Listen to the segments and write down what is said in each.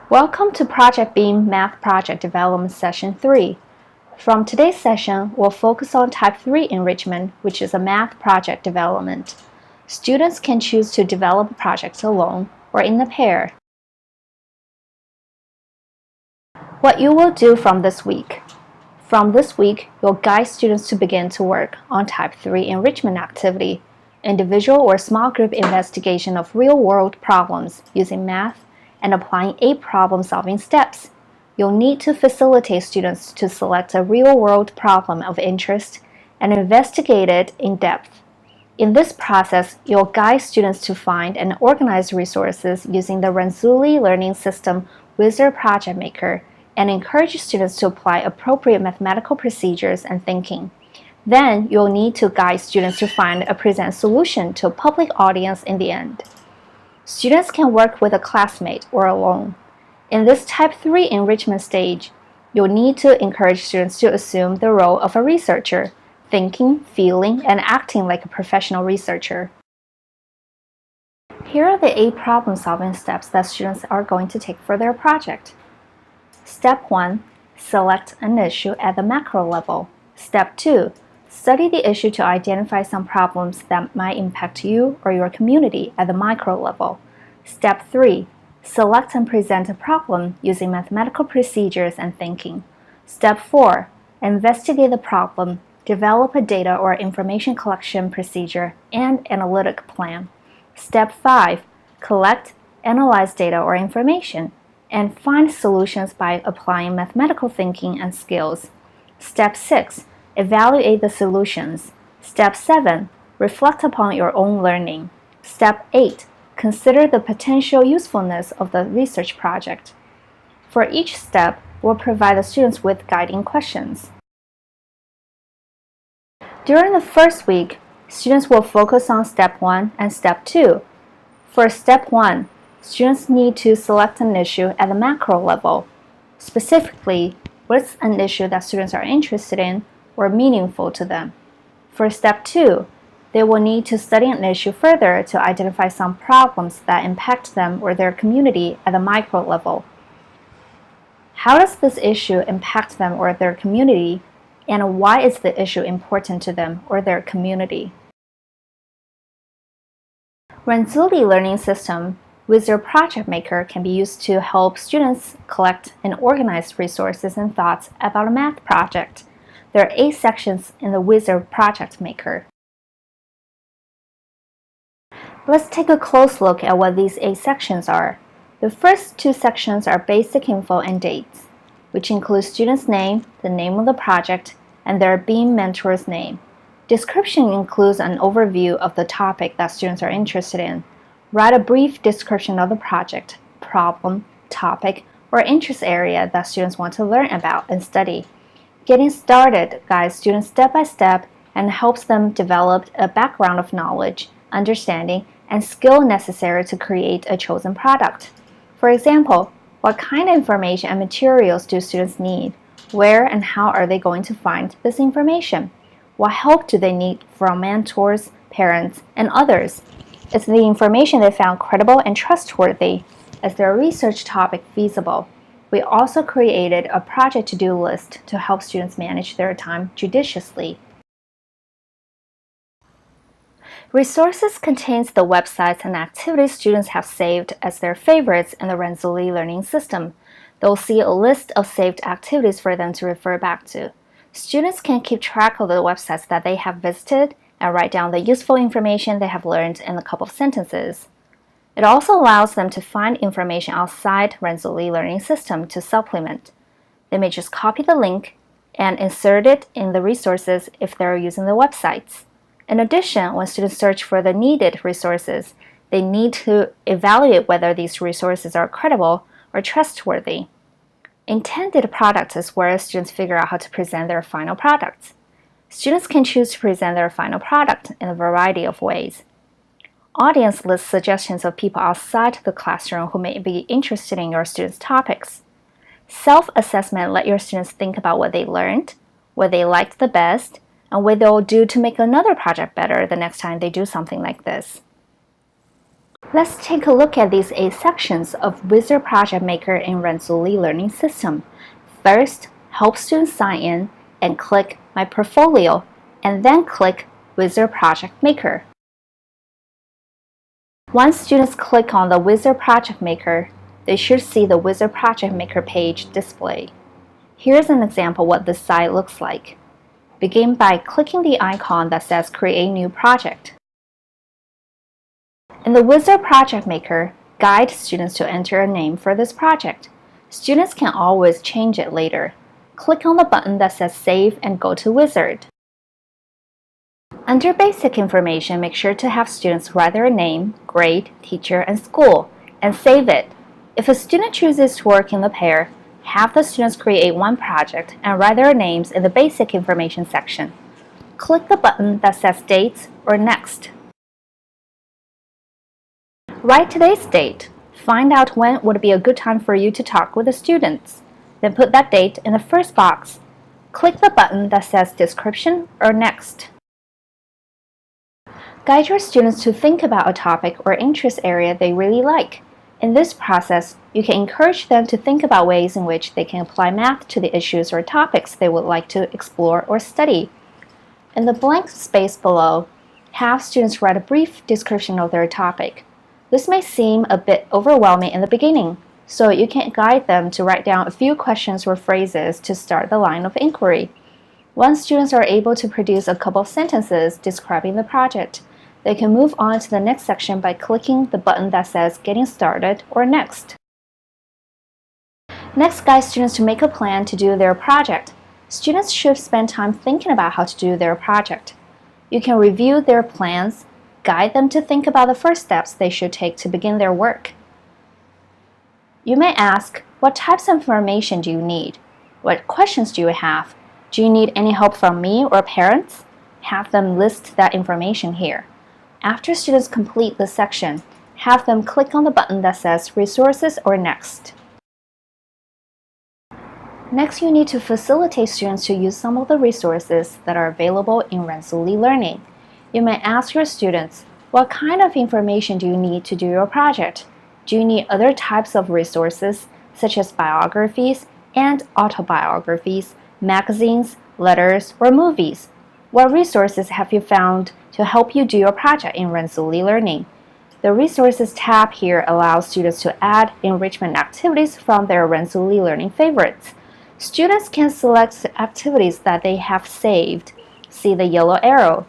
Welcome to Project Beam Math Project Development Session 3. From today's session, we'll focus on Type 3 enrichment, which is a math project development. Students can choose to develop projects alone or in a pair. What you will do from this week. From this week, you'll guide students to begin to work on Type 3 enrichment activity, individual or small group investigation of real-world problems using math and applying 8 problem-solving steps. You'll need to facilitate students to select a real-world problem of interest and investigate it in depth. In this process, you'll guide students to find and organize resources using the Renzulli Learning System Wizard Project Maker and encourage students to apply appropriate mathematical procedures and thinking. Then, you'll need to guide students to find a present solution to a public audience in the end. Students can work with a classmate or alone. In this Type 3 enrichment stage, you'll need to encourage students to assume the role of a researcher, thinking, feeling, and acting like a professional researcher. Here are the 8 problem-solving steps that students are going to take for their project. Step 1. Select an issue at the macro level. Step 2. Study the issue to identify some problems that might impact you or your community at the micro level. Step 3. Select and present a problem using mathematical procedures and thinking. Step 4. Investigate the problem, develop a data or information collection procedure and analytic plan. Step 5. Collect, analyze data or information, and find solutions by applying mathematical thinking and skills. Step 6. Evaluate the solutions. Step 7. Reflect upon your own learning. Step 8. Consider the potential usefulness of the research project. For each step, we'll provide the students with guiding questions. During the first week, students will focus on Step 1 and Step 2. For Step 1, students need to select an issue at the macro level. Specifically, what's an issue that students are interested in or meaningful to them. For Step 2, they will need to study an issue further to identify some problems that impact them or their community at the micro level. How does this issue impact them or their community, and why is the issue important to them or their community? Renzulli Learning System Wizard Project Maker can be used to help students collect and organize resources and thoughts about a math project. There are 8 sections in the Wizard Project Maker. Let's take a close look at what these 8 sections are. The first 2 sections are basic info and dates, which include student's name, the name of the project, and their Beam mentor's name. Description includes an overview of the topic that students are interested in. Write a brief description of the project, problem, topic, or interest area that students want to learn about and study. Getting started guides students step by step and helps them develop a background of knowledge, understanding, and skill necessary to create a chosen product. For example, what kind of information and materials do students need? Where and how are they going to find this information? What help do they need from mentors, parents, and others? Is the information they found credible and trustworthy? Is their research topic feasible? We also created a project to-do list to help students manage their time judiciously. Resources contains the websites and activities students have saved as their favorites in the Renzulli Learning System. They'll see a list of saved activities for them to refer back to. Students can keep track of the websites that they have visited and write down the useful information they have learned in a couple of sentences. It also allows them to find information outside Renzulli Learning System to supplement. They may just copy the link and insert it in the resources if they're using the websites. In addition, when students search for the needed resources, they need to evaluate whether these resources are credible or trustworthy. Intended products is where students figure out how to present their final products. Students can choose to present their final product in a variety of ways. Audience lists suggestions of people outside the classroom who may be interested in your students' topics. Self-assessment lets your students think about what they learned, what they liked the best, and what they'll do to make another project better the next time they do something like this. Let's take a look at these 8 sections of Wizard Project Maker in Renzulli Learning System. First, help students sign in and click My Portfolio, and then click Wizard Project Maker. Once students click on the Wizard Project Maker, they should see the Wizard Project Maker page display. Here's an example of what this site looks like. Begin by clicking the icon that says Create New Project. In the Wizard Project Maker, guide students to enter a name for this project. Students can always change it later. Click on the button that says Save and go to Wizard. Under Basic Information, make sure to have students write their name, grade, teacher, and school, and save it. If a student chooses to work in the pair, have the students create one project and write their names in the Basic Information section. Click the button that says Dates or Next. Write today's date. Find out when would be a good time for you to talk with the students. Then put that date in the first box. Click the button that says Description or Next. Guide your students to think about a topic or interest area they really like. In this process, you can encourage them to think about ways in which they can apply math to the issues or topics they would like to explore or study. In the blank space below, have students write a brief description of their topic. This may seem a bit overwhelming in the beginning, so you can guide them to write down a few questions or phrases to start the line of inquiry. Once students are able to produce a couple of sentences describing the project, they can move on to the next section by clicking the button that says Getting Started or Next. Next, guide students to make a plan to do their project. Students should spend time thinking about how to do their project. You can review their plans, guide them to think about the first steps they should take to begin their work. You may ask, what types of information do you need? What questions do you have? Do you need any help from me or parents? Have them list that information here. After students complete the section, have them click on the button that says Resources or Next. Next, you need to facilitate students to use some of the resources that are available in Renzulli Learning. You may ask your students, what kind of information do you need to do your project? Do you need other types of resources, such as biographies and autobiographies, magazines, letters, or movies? What resources have you found to help you do your project in Renzulli Learning? The Resources tab here allows students to add enrichment activities from their Renzulli Learning favorites. Students can select activities that they have saved. See the yellow arrow.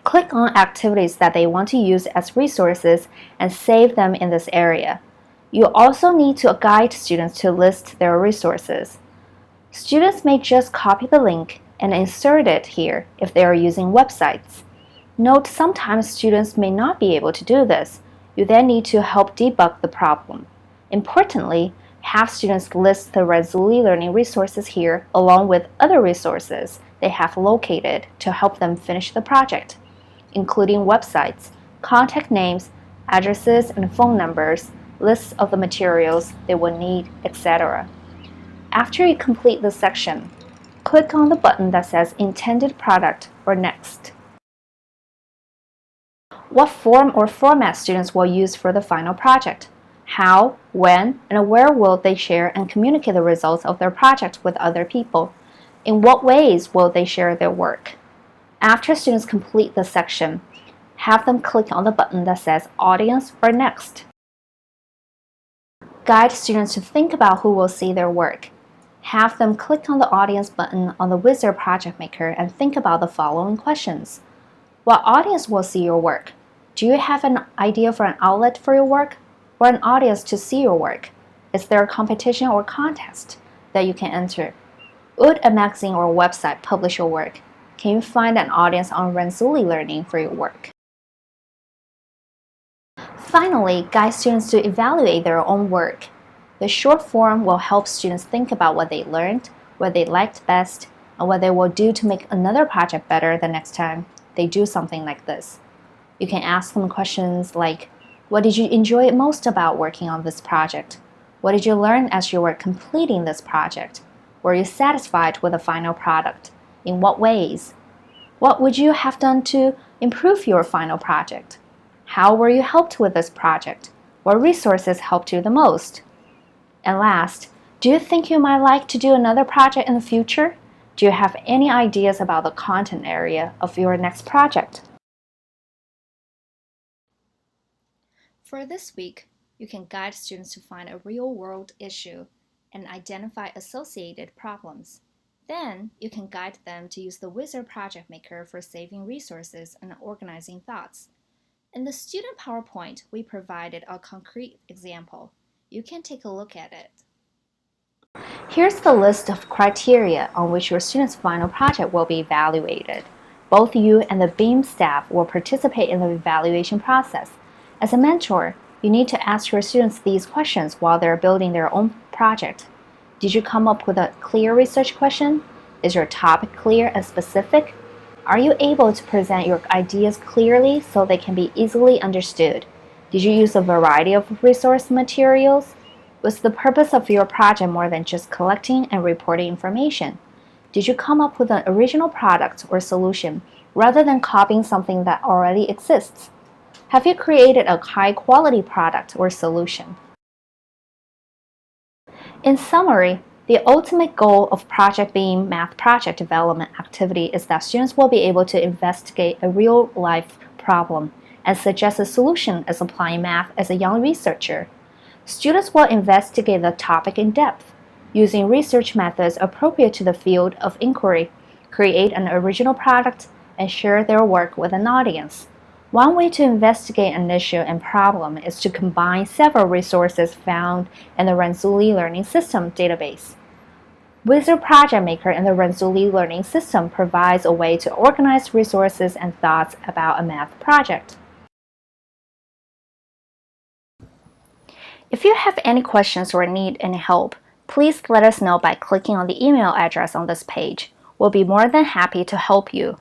Click on activities that they want to use as resources and save them in this area. You also need to guide students to list their resources. Students may just copy the link and insert it here if they are using websites. Note sometimes students may not be able to do this. You then need to help debug the problem. Importantly, have students list the Renzulli Learning resources here along with other resources they have located to help them finish the project, including websites, contact names, addresses and phone numbers, lists of the materials they will need, etc. After you complete the section, click on the button that says Intended Product or Next. What form or format students will use for the final project? How, when, and where will they share and communicate the results of their project with other people? In what ways will they share their work? After students complete the section, have them click on the button that says Audience or Next. Guide students to think about who will see their work. Have them click on the Audience button on the Wizard Project Maker and think about the following questions. What audience will see your work? Do you have an idea for an outlet for your work or an audience to see your work? Is there a competition or contest that you can enter? Would a magazine or website publish your work? Can you find an audience on Renzulli Learning for your work? Finally, guide students to evaluate their own work. The short form will help students think about what they learned, what they liked best, and what they will do to make another project better the next time they do something like this. You can ask them questions like, what did you enjoy most about working on this project? What did you learn as you were completing this project? Were you satisfied with the final product? In what ways? What would you have done to improve your final project? How were you helped with this project? What resources helped you the most? And last, do you think you might like to do another project in the future? Do you have any ideas about the content area of your next project? For this week, you can guide students to find a real-world issue and identify associated problems. Then, you can guide them to use the Wizard Project Maker for saving resources and organizing thoughts. In the student PowerPoint, we provided a concrete example. You can take a look at it. Here's the list of criteria on which your student's final project will be evaluated. Both you and the BEAM staff will participate in the evaluation process. As a mentor, you need to ask your students these questions while they're building their own project. Did you come up with a clear research question? Is your topic clear and specific? Are you able to present your ideas clearly so they can be easily understood? Did you use a variety of resource materials? Was the purpose of your project more than just collecting and reporting information? Did you come up with an original product or solution rather than copying something that already exists? Have you created a high-quality product or solution? In summary, the ultimate goal of Project BEAM math project development activity is that students will be able to investigate a real-life problem and suggest a solution as applying math as a young researcher. Students will investigate the topic in depth, using research methods appropriate to the field of inquiry, create an original product, and share their work with an audience. One way to investigate an issue and problem is to combine several resources found in the Renzulli Learning System database. Wizard Project Maker in the Renzulli Learning System provides a way to organize resources and thoughts about a math project. If you have any questions or need any help, please let us know by clicking on the email address on this page. We'll be more than happy to help you.